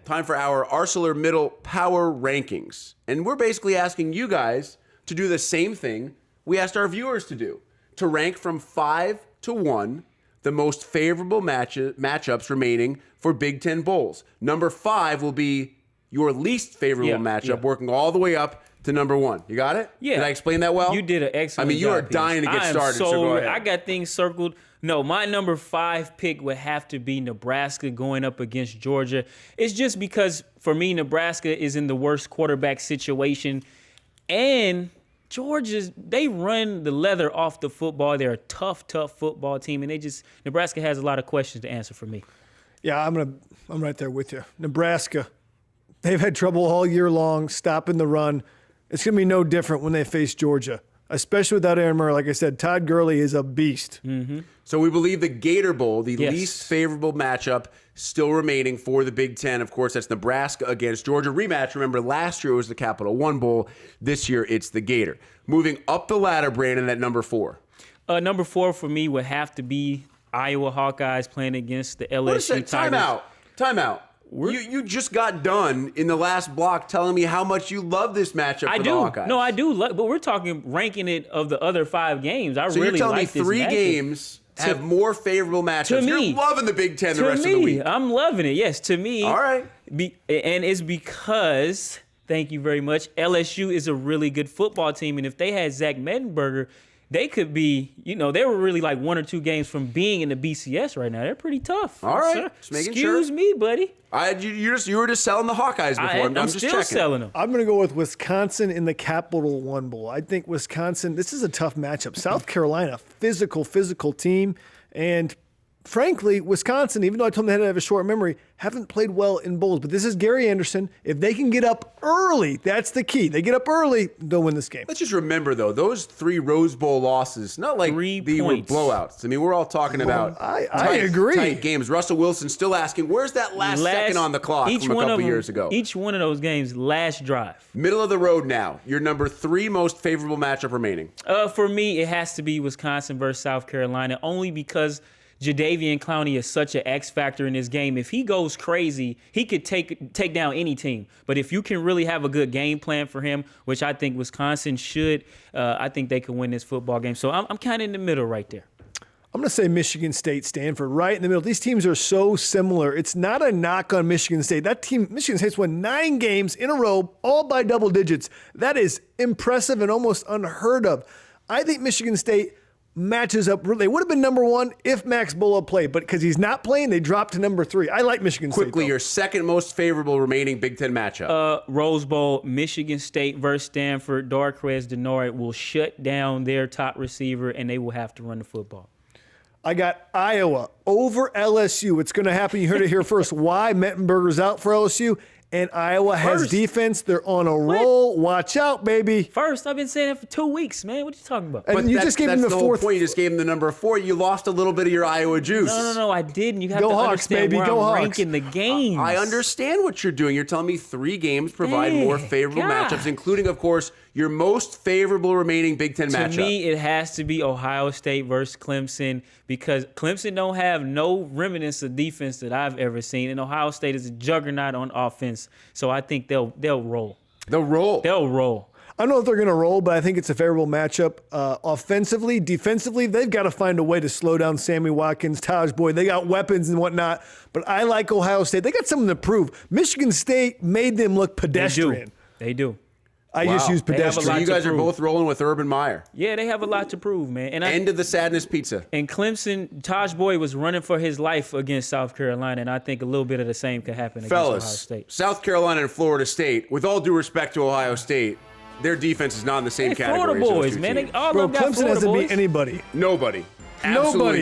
time for our ArcelorMittal Power Rankings. And we're basically asking you guys to do the same thing we asked our viewers to do, to rank from 5 to 1 the most favorable matchups remaining for Big Ten Bowls. Number 5 will be your least favorable matchup, working all the way up to number 1. You got it? Yeah. Did I explain that well? You did an excellent job. I mean, you are dying to get started, so go ahead. I got things circled. No, my number 5 pick would have to be Nebraska going up against Georgia. It's just because, for me, Nebraska is in the worst quarterback situation. And Georgia, they run the leather off the football. They're a tough football team. And Nebraska has a lot of questions to answer for me. Yeah, I'm right there with you. Nebraska, they've had trouble all year long stopping the run. It's going to be no different when they face Georgia, especially without Aaron Murray. Like I said, Todd Gurley is a beast. Mm-hmm. So we believe the Gator Bowl, the least favorable matchup still remaining for the Big Ten. Of course, that's Nebraska against Georgia. Rematch, remember, last year it was the Capital One Bowl. This year it's the Gator. Moving up the ladder, Brandon, at number 4. Number 4 for me would have to be Iowa Hawkeyes playing against the LSU Tigers. Time out. You just got done in the last block telling me how much you love this matchup for the Hawkeyes. No, I do. But we're talking ranking it of the other 5 games. So really you're telling like me 3 games have more favorable matchups. You're loving the Big Ten the rest of the week. I'm loving it. Yes, to me. All right. And it's because, thank you very much, LSU is a really good football team. And if they had Zach Mettenberger, they could be, they were really like 1 or 2 games from being in the BCS right now. They're pretty tough. All right. Just making Excuse me, buddy. You were just selling the Hawkeyes before. I'm just still checking. Selling them. I'm going to go with Wisconsin in the Capital One Bowl. I think Wisconsin, this is a tough matchup. South Carolina, physical team. And frankly, Wisconsin, even though I told them they had to have a short memory, haven't played well in bowls. But this is Gary Anderson. If they can get up early, that's the key. They get up early, they'll win this game. Let's just remember, though, those 3 Rose Bowl losses, not like they were blowouts. I mean, we're all talking about I agree. Tight games. Russell Wilson still asking, where's that last second on the clock from a couple years ago? Each one of those games, last drive. Middle of the road now. Your number 3 most favorable matchup remaining. For me, it has to be Wisconsin versus South Carolina, only because Jadeveon Clowney is such an X factor in this game. If he goes crazy, he could take down any team. But if you can really have a good game plan for him, which I think Wisconsin should, I think they can win this football game. So I'm kind of in the middle right there. I'm going to say Michigan State, Stanford, right in the middle. These teams are so similar. It's not a knock on Michigan State. That team, Michigan State's won 9 games in a row, all by double digits. That is impressive and almost unheard of. I think Michigan State matches up. They would have been number 1 if Max Bullough played, but because he's not playing, they dropped to number 3. I like Michigan State. Quickly, your second most favorable remaining Big Ten matchup. Rose Bowl, Michigan State versus Stanford. Darqueze Dennard will shut down their top receiver, and they will have to run the football. I got Iowa over LSU. It's going to happen. You heard it here first. Why? Mettenberger's out for LSU. And Iowa has defense. They're on a roll. Watch out, baby. First, I've been saying it for 2 weeks, man. What are you talking about? And you just gave him the 4th. Point. You just gave him the number 4. You lost a little bit of your Iowa juice. No, I didn't. You have Go to Hawks, understand baby. where Go I'm Hawks. ranking the games. I understand what you're doing. You're telling me 3 games provide more favorable matchups, including, of course, your most favorable remaining Big Ten matchup. To me, it has to be Ohio State versus Clemson because Clemson don't have no remnants of defense that I've ever seen, and Ohio State is a juggernaut on offense. So I think they'll roll. They'll roll. They'll roll. I don't know if they're going to roll, but I think it's a favorable matchup. Offensively, defensively, they've got to find a way to slow down Sammy Watkins, Taj Boyd. They got weapons and whatnot, but I like Ohio State. They got something to prove. Michigan State made them look pedestrian. They do. I just use pedestrian. So you guys are both rolling with Urban Meyer. Yeah, they have a lot to prove, man. And End of the sadness pizza. And Clemson, Taj Boyd was running for his life against South Carolina, and I think a little bit of the same could happen against Ohio State. South Carolina and Florida State, with all due respect to Ohio State, their defense is not in the same category Florida as those boys, two man. teams. All Bro, of them got Clemson Florida hasn't boys. beat anybody. Nobody. Absolutely nobody.